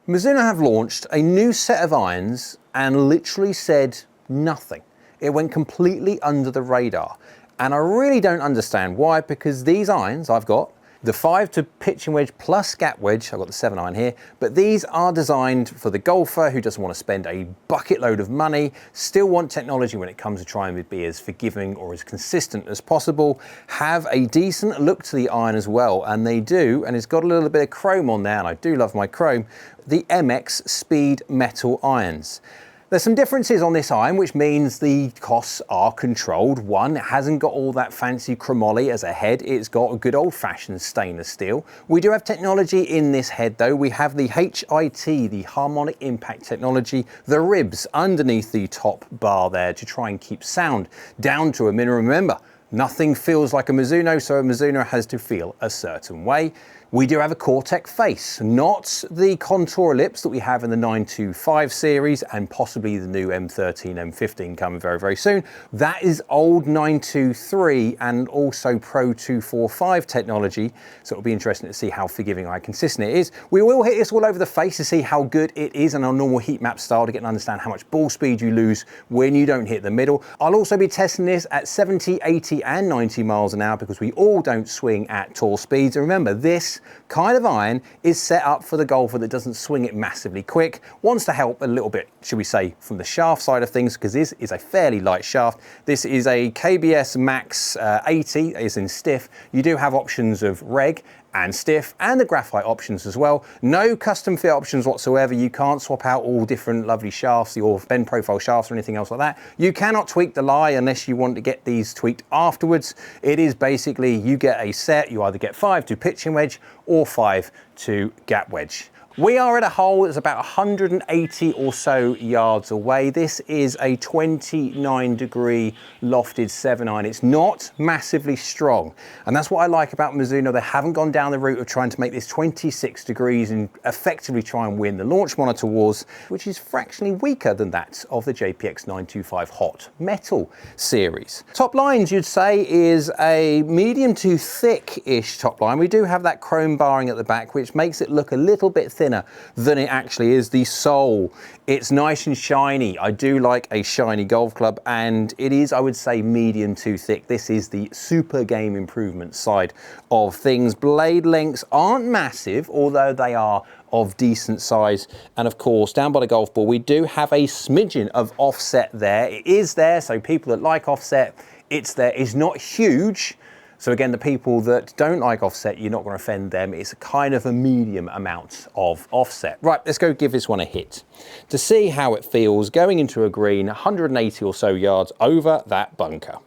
Mizuno have launched a new set of irons and literally said nothing. It went completely under the radar. And I really don't understand why, because these irons I've got, the 5 to pitching wedge plus gap wedge, I've got the 7 iron here, but these are designed for the golfer who doesn't want to spend a bucket load of money, still want technology when it comes to trying to be as forgiving or as consistent as possible, have a decent look to the iron as well, and they do, and it's got a little bit of chrome on there, and I do love my chrome, the MX Speed Metal irons. There's some differences on this iron, which means the costs are controlled. One, it hasn't got all that fancy chromoly as a head. It's got a good old-fashioned stainless steel. We do have technology in this head, though. We have the HIT, the harmonic impact technology, the ribs underneath the top bar there to try and keep sound down to a minimum. Remember, nothing feels like a Mizuno, so a Mizuno has to feel a certain way. We do have a Cortex face, not the contour lips that we have in the 925 series and possibly the new M13, M15 coming very, very soon. That is old 923 and also Pro 245 technology, so it'll be interesting to see how forgiving and consistent it is. We will hit this all over the face to see how good it is in our normal heat map style to get and understand how much ball speed you lose when you don't hit the middle. I'll also be testing this at 70, 80 and 90 miles an hour because we all don't swing at tall speeds. And remember, this kind of iron is set up for the golfer that doesn't swing it massively quick, wants to help a little bit, should we say, from the shaft side of things, because this is a fairly light shaft. This is a KBS Max 80, is in stiff. You do have options of reg and stiff and the graphite options as well. No custom fit options whatsoever. You can't swap out all different lovely shafts or bend profile shafts or anything else like that. You cannot tweak the lie unless you want to get these tweaked afterwards. It is basically you get a set, you either get 5 to pitching wedge or 5 to gap wedge. We are at a hole that's about 180 or so yards away. This is a 29-degree lofted 7 iron. It's not massively strong. And that's what I like about Mizuno. They haven't gone down the route of trying to make this 26 degrees and effectively try and win the launch monitor wars, which is fractionally weaker than that of the JPX 925 Hot Metal series. Top lines, you'd say, is a medium to thick-ish top line. We do have that chrome barring at the back, which makes it look a little bit thinner than it actually is. The sole, it's nice and shiny. I do like a shiny golf club, and it is, I would say, medium to thick. This is the super game improvement side of things. Blade lengths aren't massive, although they are of decent size. And of course, down by the golf ball, we do have a smidgen of offset there. It is there, so people that like offset, it's there. It's not huge. So again, the people that don't like offset, you're not going to offend them. It's a kind of a medium amount of offset. Right, let's go give this one a hit to see how it feels going into a green 180 or so yards over that bunker.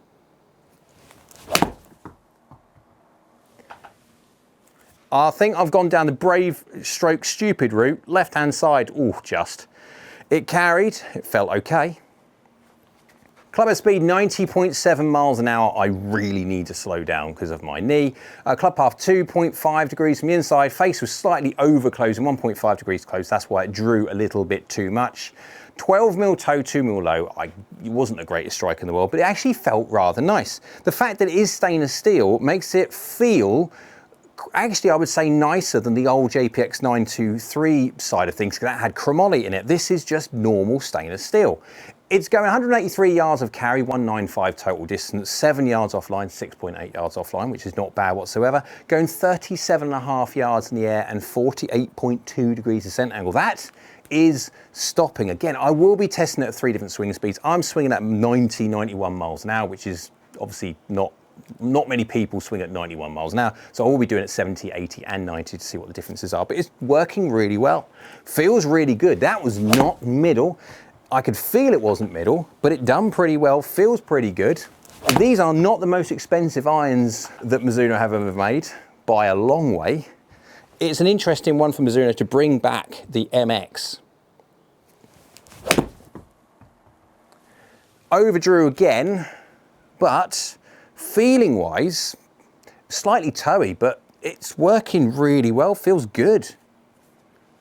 I think I've gone down the brave stroke stupid route. Left-hand side, ooh, just. It carried, it felt okay. Club head speed 90.7 miles an hour. I really need to slow down because of my knee. Club path 2.5 degrees from the inside. Face was slightly over closed and 1.5 degrees close. That's why it drew a little bit too much. 12 mil toe, 2 mil low. It wasn't the greatest strike in the world, but it actually felt rather nice. The fact that it is stainless steel makes it feel, actually, I would say nicer than the old JPX 923 side of things, because that had chromoly in it. This is just normal stainless steel. It's going 183 yards of carry, 195 total distance, 7 yards offline, 6.8 yards offline, which is not bad whatsoever. Going 37.5 yards in the air and 48.2 degrees descent angle. That is stopping. Again, I will be testing it at 3 different swing speeds. I'm swinging at 90, 91 miles an hour, which is obviously not many people swing at 91 miles an hour, so I will be doing it 70, 80 and 90 to see what the differences are, but it's working really well. Feels really good. That was not middle. I could feel it wasn't middle, but it done pretty well, feels pretty good. These are not the most expensive irons that Mizuno have ever made, by a long way. It's an interesting one for Mizuno to bring back the MX. Overdrew again, but feeling wise, slightly toey, but it's working really well, feels good.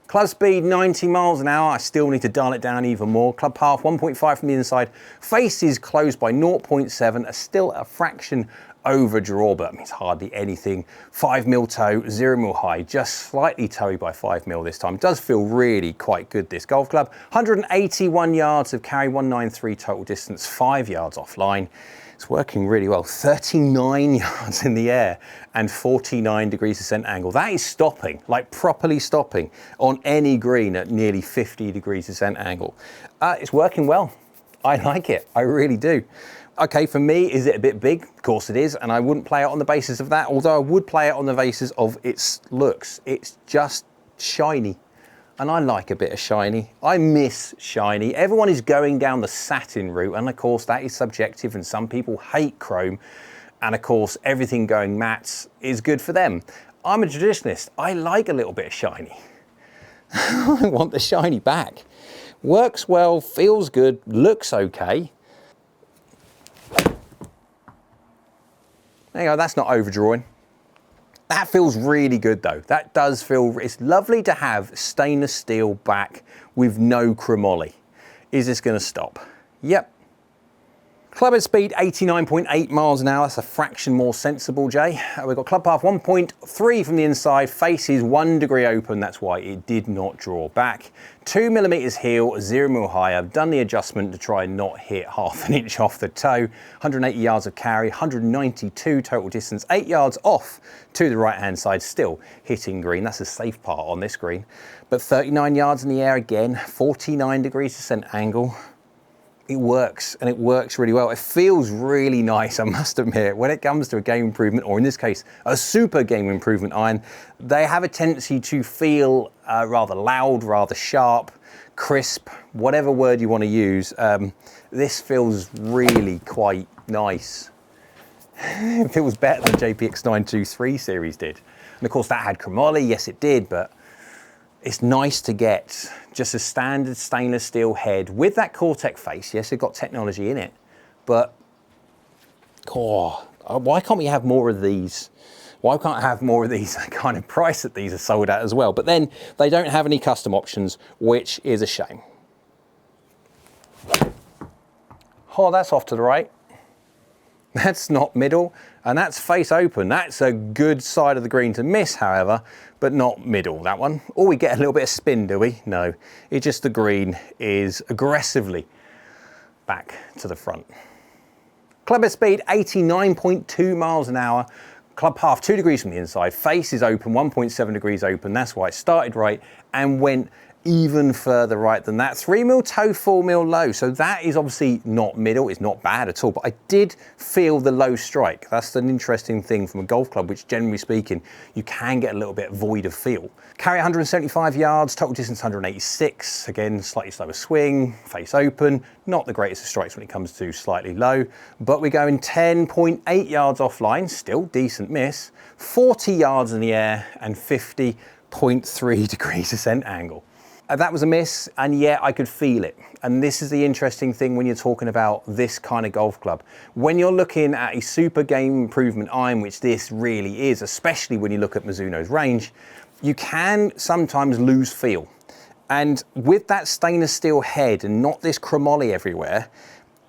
Club speed 90 miles an hour. I still need to dial it down even more. Club path 1.5 from the inside. Face is closed by 0.7, still a fraction overdraw, but it's hardly anything. 5mm toe, 0mm high, just slightly toey by 5mm this time. It does feel really quite good, this golf club. 181 yards of carry, 193 total distance, 5 yards offline. It's working really well. 39 yards in the air and 49 degrees descent angle. That is stopping, like properly stopping on any green at nearly 50 degrees descent angle. It's working well. I like it, I really do. Okay, for me, is it a bit big? Of course it is, and I wouldn't play it on the basis of that, although I would play it on the basis of its looks. It's just shiny, and I like a bit of shiny. I miss shiny. Everyone is going down the satin route, and of course that is subjective, and some people hate chrome, and of course everything going mattes is good for them. I'm a traditionalist. I like a little bit of shiny. I want the shiny back. Works well, feels good, looks okay. There you go, that's not overdrawing. That feels really good though. That does feel, it's lovely to have stainless steel back with no chromoly. Is this gonna stop? Yep. Club head speed 89.8 miles an hour. That's a fraction more sensible, Jay. We've got club path 1.3 from the inside, face is 1 degree open. That's why it did not draw back. 2mm heel, 0mm high. I've done the adjustment to try and not hit half an inch off the toe. 180 yards of carry, 192 total distance, 8 yards off to the right-hand side, still hitting green. That's a safe part on this green. But 39 yards in the air again, 49 degrees descent angle. It works, and it works really well. It feels really nice, I must admit. When it comes to a game improvement, or in this case, a super game improvement iron, they have a tendency to feel rather loud, rather sharp, crisp, whatever word you want to use. This feels really quite nice. It feels better than JPX 923 series did. And of course that had chromoly, yes it did, but it's nice to get just a standard stainless steel head with that Cortec face. Yes, it got technology in it, but why can't we have more of these? Why can't I have more of these kind of price that these are sold at as well? But then they don't have any custom options, which is a shame. Oh, that's off to the right. That's not middle, and that's face open. That's a good side of the green to miss, however, but not middle, that one. Or we get a little bit of spin, do we? No, it's just the green is aggressively back to the front. Club head speed, 89.2 miles an hour. Club path 2 degrees from the inside. Face is open, 1.7 degrees open. That's why it started right and went even further right than that. 3mm toe, 4mm low. So that is obviously not middle. It's not bad at all, but I did feel the low strike. That's an interesting thing from a golf club, which generally speaking, you can get a little bit void of feel. Carry 175 yards, total distance 186. Again, slightly slower swing, face open. Not the greatest of strikes when it comes to slightly low, but we're going 10.8 yards offline, still decent miss. 40 yards in the air and 50.3 degrees descent angle. That was a miss, and yet I could feel it. And this is the interesting thing when you're talking about this kind of golf club. When you're looking at a super game improvement iron, which this really is, especially when you look at Mizuno's range, you can sometimes lose feel. And with that stainless steel head and not this chromoly everywhere,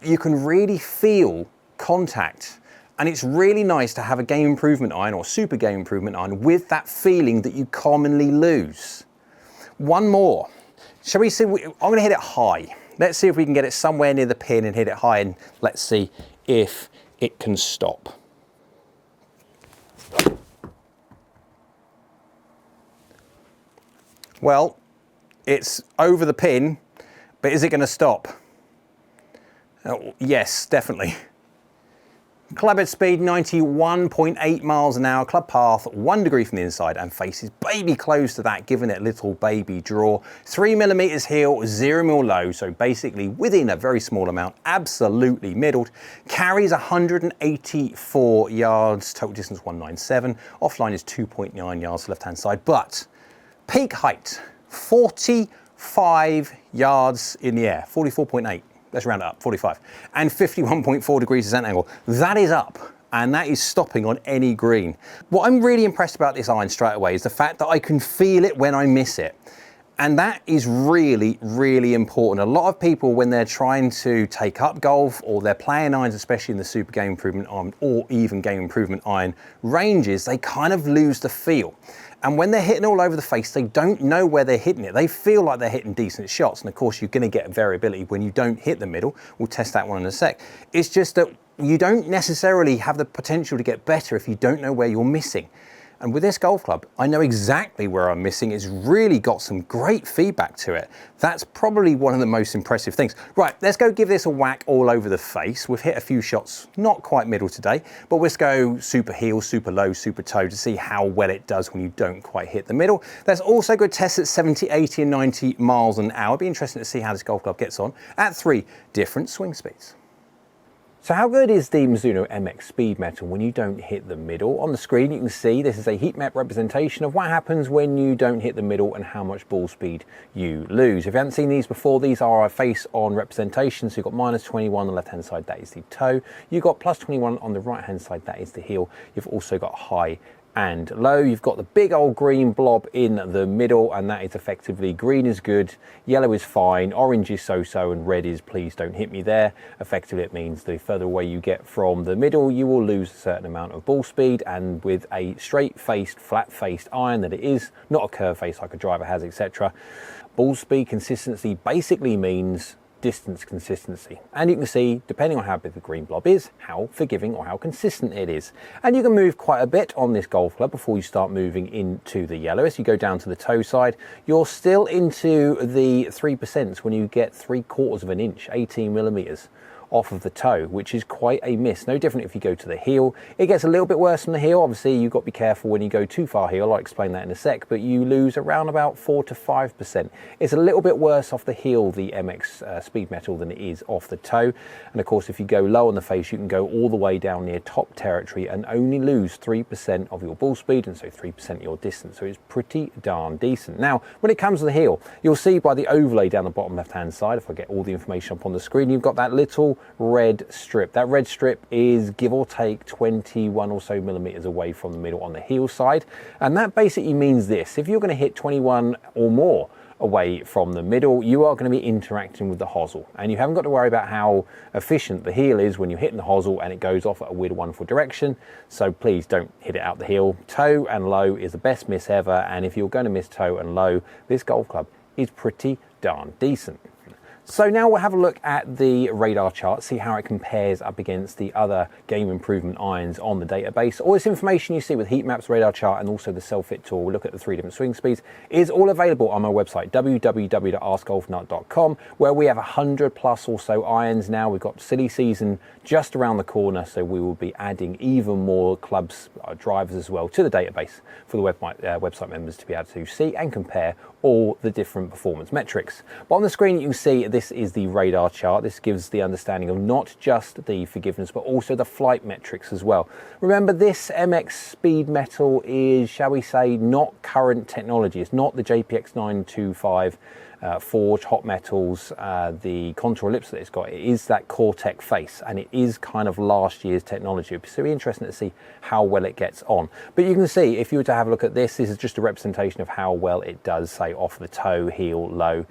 you can really feel contact. And it's really nice to have a game improvement iron or super game improvement iron with that feeling that you commonly lose. One more. Shall we see? I'm going to hit it high. Let's see if we can get it somewhere near the pin and hit it high, and let's see if it can stop. Well, it's over the pin, but is it going to stop? Oh, yes, definitely. Club head speed 91.8 miles an hour, club path 1 degree from the inside and faces baby close to that, giving it a little baby draw. 3mm heel, 0mm low, so basically within a very small amount, absolutely middled. Carries 184 yards, total distance 197. Offline is 2.9 yards left hand side, but peak height 45 yards in the air, 44.8. Let's round it up, 45. And 51.4 degrees descent angle. That is up, and that is stopping on any green. What I'm really impressed about this iron straight away is the fact that I can feel it when I miss it. And that is really, really important. A lot of people, when they're trying to take up golf or they're playing irons, especially in the super game improvement iron or even game improvement iron ranges, they kind of lose the feel. And when they're hitting all over the face, they don't know where they're hitting it. They feel like they're hitting decent shots. And of course, you're going to get variability when you don't hit the middle. We'll test that one in a sec. It's just that you don't necessarily have the potential to get better if you don't know where you're missing. And with this golf club, I know exactly where I'm missing. It's really got some great feedback to it. That's probably one of the most impressive things. Right, let's go give this a whack all over the face. We've hit a few shots, not quite middle today, but let's go super heel, super low, super toe to see how well it does when you don't quite hit the middle. Let's also go test at 70, 80 and 90 miles an hour. It'd be interesting to see how this golf club gets on at 3 different swing speeds. So how good is the Mizuno MX Speed Metal when you don't hit the middle? On the screen you can see this is a heat map representation of what happens when you don't hit the middle and how much ball speed you lose. If you haven't seen these before, these are our face-on representations. So you've got -21 on the left-hand side, that is the toe. You've got +21 on the right-hand side, that is the heel. You've also got high and low. You've got the big old green blob in the middle, and that is effectively green is good, yellow is fine, orange is so-so, and red is please don't hit me there. Effectively it means the further away you get from the middle, you will lose a certain amount of ball speed. And with a straight-faced, flat-faced iron that it is, not a curve face like a driver has, etc., ball speed consistency basically means distance consistency. And you can see, depending on how big the green blob is, how forgiving or how consistent it is. And you can move quite a bit on this golf club before you start moving into the yellow. As you go down to the toe side, you're still into the 3% when you get 3/4 of an inch, 18 millimeters off of the toe, which is quite a miss. No different if you go to the heel. It gets a little bit worse from the heel. Obviously, you've got to be careful when you go too far heel. I'll explain that in a sec, but you lose around about 4 to 5%. It's a little bit worse off the heel, the MX Speed Metal, than it is off the toe. And of course, if you go low on the face, you can go all the way down near top territory and only lose 3% of your ball speed, and so 3% of your distance. So it's pretty darn decent. Now, when it comes to the heel, you'll see by the overlay down the bottom left-hand side, if I get all the information up on the screen, you've got that little red strip. That red strip is give or take 21 or so millimeters away from the middle on the heel side. And that basically means this: if you're going to hit 21 or more away from the middle, you are going to be interacting with the hosel, and you haven't got to worry about how efficient the heel is when you're hitting the hosel and it goes off at a weird, wonderful direction. So please don't hit it out the heel. Toe and low is the best miss ever, and if you're going to miss toe and low, this golf club is pretty darn decent. So now we'll have a look at the radar chart, see how it compares up against the other game improvement irons on the database. All this information you see with Heatmap's radar chart and also the self-fit tool, we'll look at the 3 different swing speeds, is all available on my website, www.askgolfnut.com, where we have 100 plus or so irons now. We've got silly season just around the corner, so we will be adding even more clubs, drivers as well, to the database for the website members to be able to see and compare all the different performance metrics. But on the screen you can see this is the radar chart. This gives the understanding of not just the forgiveness but also the flight metrics as well. Remember, this MX Speed Metal is, shall we say, not current technology. It's not the JPX 925 Forge hot metals, the contour lips that it's got. It is that Core-Tech face, and it is kind of last year's technology. So it'll be interesting to see how well it gets on. But you can see, if you were to have a look at this, this is just a representation of how well it does, say, off the toe, heel, low.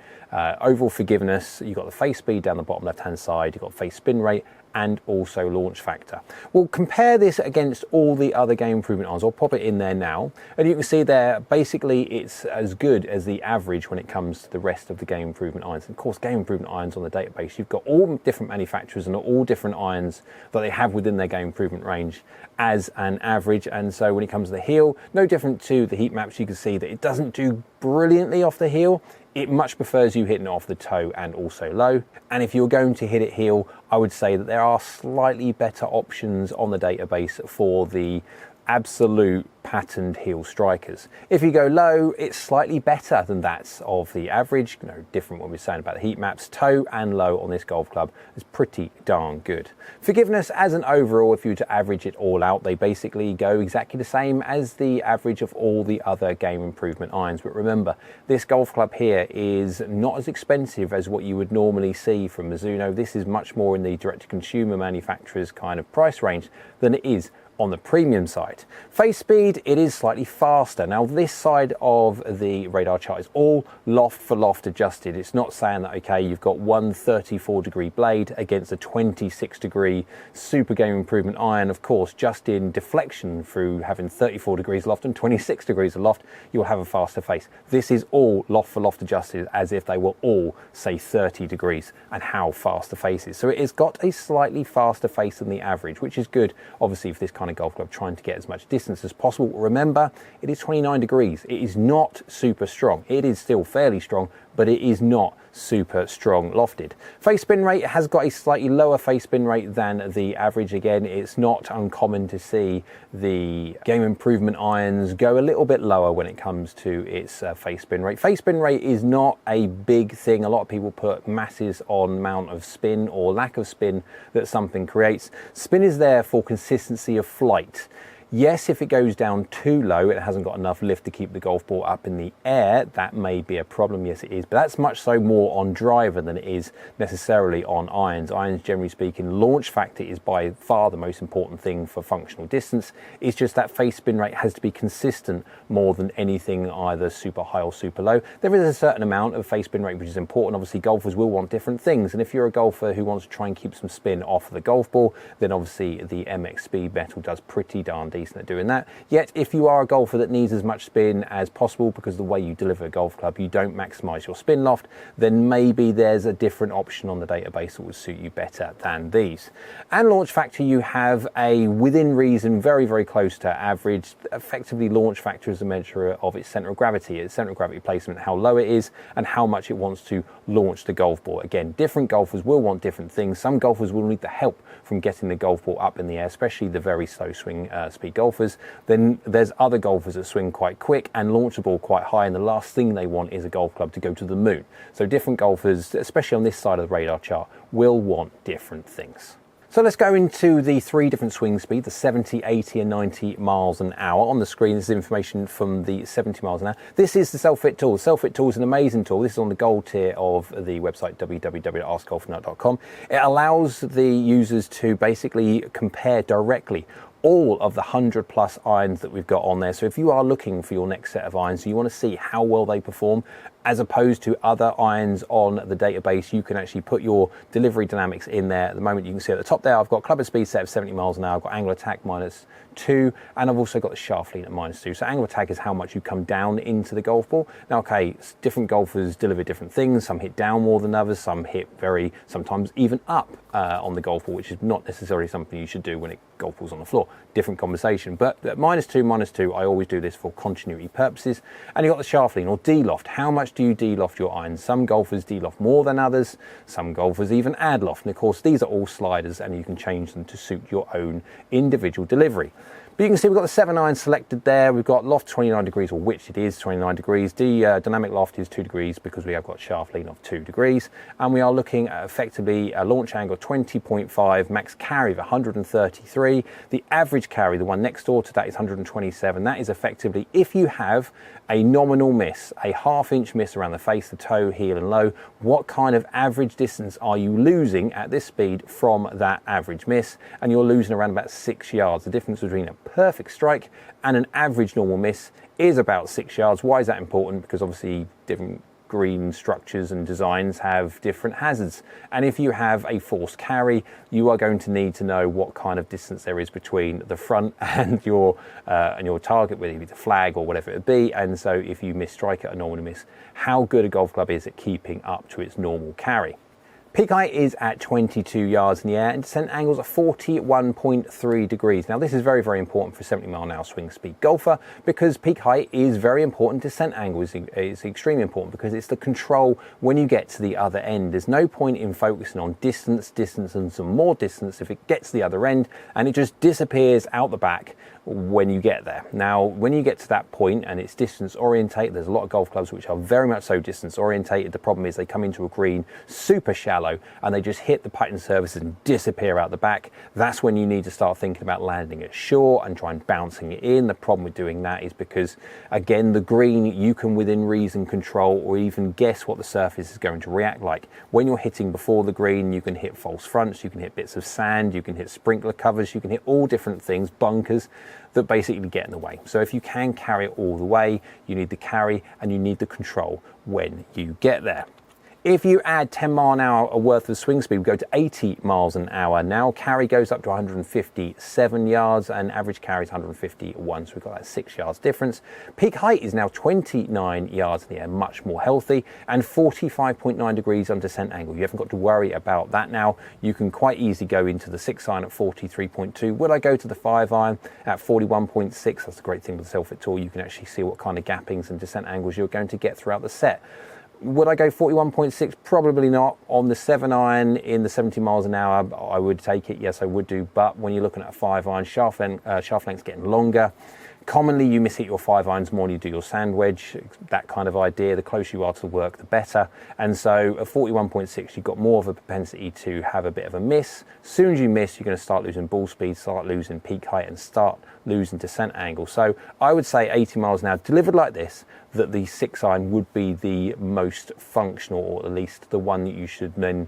Overall forgiveness, you've got the face speed down the bottom left-hand side, you've got face spin rate, and also launch factor. We'll compare this against all the other game improvement irons. I'll pop it in there now, and you can see there basically it's as good as the average when it comes to the rest of the game improvement irons. And of course, game improvement irons on the database, you've got all different manufacturers and all different irons that they have within their game improvement range as an average. And so when it comes to the heel, no different to the heat maps, you can see that it doesn't do brilliantly off the heel. It much prefers you hitting it off the toe and also low. And if you're going to hit it heel, I would say that there are slightly better options on the database for the absolute patterned heel strikers. If you go low, it's slightly better than that of the average. No different when we're saying about the heat maps. Toe and low on this golf club is pretty darn good. Forgiveness as an overall, if you were to average it all out, they basically go exactly the same as the average of all the other game improvement irons. But remember, this golf club here is not as expensive as what you would normally see from Mizuno. This is much more in the direct-to-consumer manufacturer's kind of price range than it is on the premium side. Face speed, it is slightly faster. Now this side of the radar chart is all loft for loft adjusted. It's not saying that, okay, you've got one 34-degree blade against a 26-degree super game improvement iron. Of course, just in deflection through having 34 degrees loft and 26 degrees of loft, you'll have a faster face. This is all loft for loft adjusted as if they were all, say, 30 degrees and how fast the face is. So it has got a slightly faster face than the average, which is good, obviously, for this kind of golf club, trying to get as much distance as possible. Remember, it is 29 degrees. It is not super strong. It is still fairly strong, but it is not super strong lofted. Face spin rate has got a slightly lower face spin rate than the average. Again, it's not uncommon to see the game improvement irons go a little bit lower when it comes to its face spin rate. Face spin rate is not a big thing. A lot of people put masses on amount of spin or lack of spin that something creates. Spin is there for consistency of flight. Yes, if it goes down too low, it hasn't got enough lift to keep the golf ball up in the air, that may be a problem. Yes, it is, but that's much so more on driver than it is necessarily on irons. Irons, generally speaking, launch factor is by far the most important thing for functional distance. It's just that face spin rate has to be consistent more than anything, either super high or super low. There is a certain amount of face spin rate which is important. Obviously, golfers will want different things, and if you're a golfer who wants to try and keep some spin off the golf ball, then obviously the MX Speed Metal does pretty darn decent at doing that. Yet if you are a golfer that needs as much spin as possible because the way you deliver a golf club, you don't maximize your spin loft, then maybe there's a different option on the database that would suit you better than these. And launch factor, you have a within reason, very, very close to average. Effectively, launch factor is a measure of its center of gravity, its center of gravity placement, how low it is and how much it wants to launch the golf ball. Again, different golfers will want different things. Some golfers will need the help from getting the golf ball up in the air, especially the very slow swing speed golfers. Then there's other golfers that swing quite quick and launch the ball quite high, and the last thing they want is a golf club to go to the moon. So different golfers, especially on this side of the radar chart, will want different things. So let's go into the three different swing speeds, the 70, 80 and 90 miles an hour. On the screen, this is information from the 70 miles an hour. This is the Self-Fit tool. Self-Fit tool is an amazing tool. This is on the gold tier of the website, www.askgolfnut.com. It allows the users to basically compare directly all of the 100+ irons that we've got on there. So if you are looking for your next set of irons, you want to see how well they perform, as opposed to other irons on the database, you can actually put your delivery dynamics in there. At the moment, you can see at the top there, I've got club speed set of 70 miles an hour, I've got angle attack -2, and I've also got the shaft lean at -2. So angle attack is how much you come down into the golf ball. Now, okay, different golfers deliver different things. Some hit down more than others, some hit sometimes even up on the golf ball, which is not necessarily something you should do when golf ball's on the floor. Different conversation. But at -2, I always do this for continuity purposes. And you've got the shaft lean or D-loft. How much do you D-loft your irons? Some golfers D-loft more than others. Some golfers even add loft. And of course, these are all sliders and you can change them to suit your own individual delivery. But you can see we've got the 7 iron selected there. We've got loft 29 degrees, or which it is 29 degrees. The dynamic loft is 2 degrees because we have got shaft lean of 2 degrees. And we are looking at effectively a launch angle of 20.5, max carry of 133. The average carry, the one next door to that, is 127. That is effectively, if you have a nominal miss, a ½ inch miss around the face, the toe, heel and low, what kind of average distance are you losing at this speed from that average miss? And you're losing around about 6 yards. The difference between a perfect strike and an average normal miss is about 6 yards. Why is that important? Because obviously different green structures and designs have different hazards, and if you have a forced carry, you are going to need to know what kind of distance there is between the front and your target, whether it be the flag or whatever it be. And so if you miss strike at a normal miss, how good a golf club is at keeping up to its normal carry. Peak height is at 22 yards in the air and descent angles are 41.3 degrees. Now this is very, very important for a 70 mile an hour swing speed golfer, because peak height is very important. Descent angle is extremely important because it's the control when you get to the other end. There's no point in focusing on distance and some more distance if it gets to the other end and it just disappears out the back when you get there. Now, when you get to that point and it's distance orientated, there's a lot of golf clubs which are very much so distance orientated. The problem is they come into a green super shallow shallow and they just hit the pattern surfaces and disappear out the back, that's when you need to start thinking about landing it short and try and bouncing it in. The problem with doing that is because, again, the green, you can within reason control or even guess what the surface is going to react like. When you're hitting before the green, you can hit false fronts, you can hit bits of sand, you can hit sprinkler covers, you can hit all different things, bunkers, that basically get in the way. So if you can carry it all the way, you need the carry and you need the control when you get there. If you add 10 mile an hour worth of swing speed, we go to 80 miles an hour. Now carry goes up to 157 yards and average carry is 151. So we've got that 6 yards difference. Peak height is now 29 yards in the air, much more healthy, and 45.9 degrees on descent angle. You haven't got to worry about that now. You can quite easily go into the 6 iron at 43.2. Would I go to the 5 iron at 41.6? That's the great thing with the Self-Fit tool. You can actually see what kind of gappings and descent angles you're going to get throughout the set. Would I go 41.6? Probably not. On the 7 iron in the 70 miles an hour, I would take it. Yes, I would do. But when you're looking at a 5 iron, shaft length's getting longer. Commonly, you miss hit your 5 irons more than you do your sand wedge, that kind of idea. The closer you are to the work, the better. And so at 41.6, you've got more of a propensity to have a bit of a miss. As soon as you miss, you're going to start losing ball speed, start losing peak height, and start losing descent angle. So I would say 80 miles an hour, delivered like this, that the 6 iron would be the most functional, or at least the one that you should then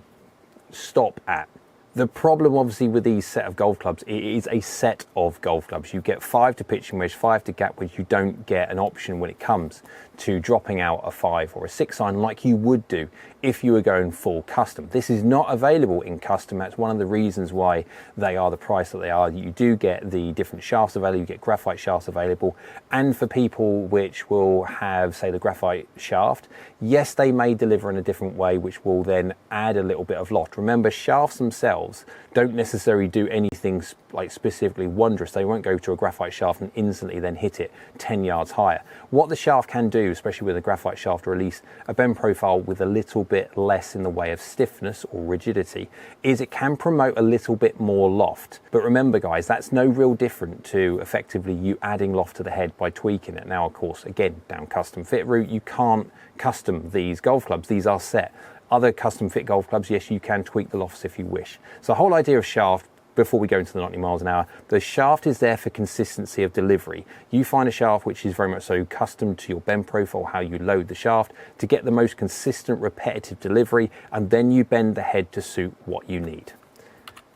stop at. The problem obviously with these set of golf clubs, it is a set of golf clubs. You get 5 to pitching wedge, 5 to gap wedge. You don't get an option when it comes to dropping out a 5 or a 6 iron like you would do if you were going full custom. This is not available in custom. That's one of the reasons why they are the price that they are. You do get the different shafts available, you get graphite shafts available, and for people which will have, say, the graphite shaft, yes, they may deliver in a different way, which will then add a little bit of loft. Remember, shafts themselves don't necessarily do anything like specifically wondrous. They won't go to a graphite shaft and instantly then hit it 10 yards higher. What the shaft can do, especially with a graphite shaft, release a bend profile with a little bit less in the way of stiffness or rigidity, is it can promote a little bit more loft. But remember guys, that's no real different to effectively you adding loft to the head by tweaking it. Now of course, again, down custom fit route, you can't custom these golf clubs, these are set. Other custom fit golf clubs, yes, you can tweak the lofts if you wish. So the whole idea of shaft, before we go into the 90 miles an hour, the shaft is there for consistency of delivery. You find a shaft which is very much so custom to your bend profile, how you load the shaft, to get the most consistent repetitive delivery, and then you bend the head to suit what you need.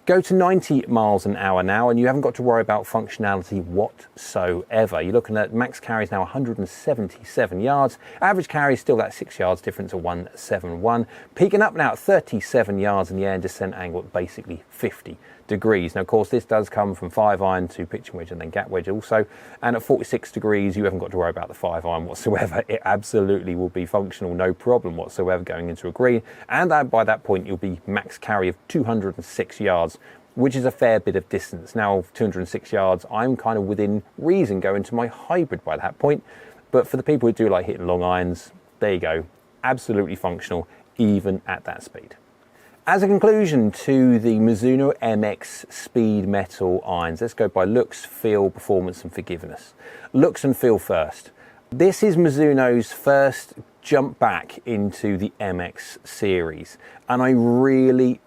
Go to 90 miles an hour now and you haven't got to worry about functionality whatsoever. You're looking at max carries now 177 yards. Average carry is still that 6 yards difference of 171. Peaking up now at 37 yards in the air and descent angle at basically 50 degrees. Now of course this does come from 5 iron to pitching wedge and then gap wedge also, and at 46 degrees you haven't got to worry about the 5 iron whatsoever. It absolutely will be functional, no problem whatsoever going into a green, and by that point you'll be max carry of 206 yards, which is a fair bit of distance. Now 206 yards, I'm kind of within reason going to my hybrid by that point, but for the people who do like hitting long irons, there you go, absolutely functional even at that speed. As a conclusion to the Mizuno MX Speed Metal irons, let's go by looks, feel, performance and forgiveness. Looks and feel first. This is Mizuno's first jump back into the MX series and I really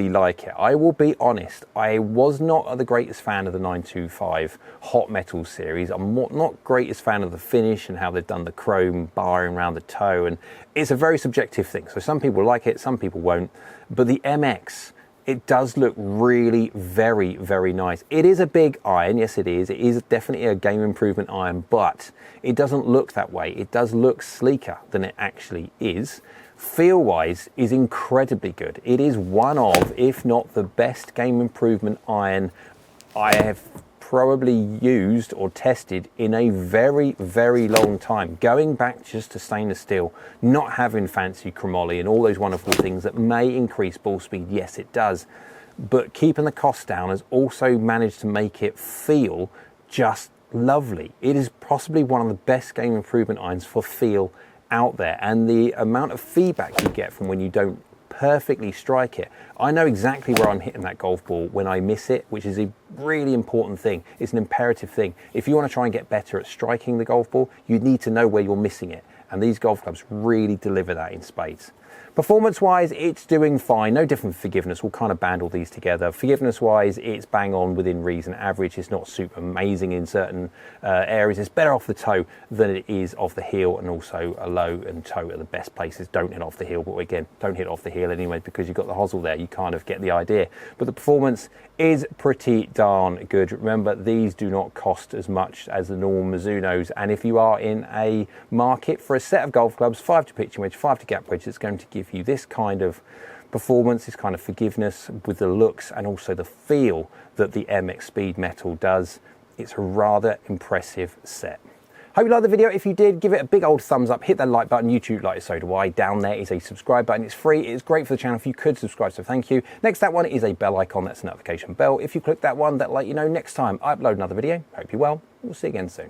like it. I will be honest, I was not the greatest fan of the 925 Hot Metal series. I'm not greatest fan of the finish and how they've done the chrome barring around the toe, and it's a very subjective thing. So some people like it, some people won't, but the MX, it does look really very nice. It is a big iron, yes it is. It is definitely a game improvement iron, but it doesn't look that way. It does look sleeker than it actually is. Feel wise is incredibly good. It is one of, if not the best game improvement iron I have probably used or tested in a very long time. Going back just to stainless steel, not having fancy chromoly and all those wonderful things that may increase ball speed, yes it does, but keeping the cost down has also managed to make it feel just lovely. It is possibly one of the best game improvement irons for feel out there, and the amount of feedback you get from when you don't perfectly strike it. I know exactly where I'm hitting that golf ball when I miss it, which is a really important thing. It's an imperative thing. If you want to try and get better at striking the golf ball, you need to know where you're missing it. and these golf clubs really deliver that in spades. Performance-wise, it's doing fine. No different from forgiveness. We'll kind of band all these together. Forgiveness-wise, it's bang on within reason. Average is not super amazing in certain areas. It's better off the toe than it is off the heel, and also a low and toe are the best places. Don't hit off the heel, but again, don't hit off the heel anyway because you've got the hosel there. You kind of get the idea. But the performance is pretty darn good. Remember, these do not cost as much as the normal Mizunos, and if you are in a market for a set of golf clubs, 5 to pitching wedge, 5 to gap wedge, it's going to give you this kind of performance, this kind of forgiveness with the looks and also the feel that the MX Speed Metal does. It's a rather impressive set. Hope you liked the video. If you did, give it a big old thumbs up, hit that like button. YouTube like it, so do I. Down there is a subscribe button. It's free. It's great for the channel if you could subscribe, so thank you. Next, that one is a bell icon. That's a notification bell. If you click that one, that'll let you know next time I upload another video. Hope you're well. We'll see you again soon.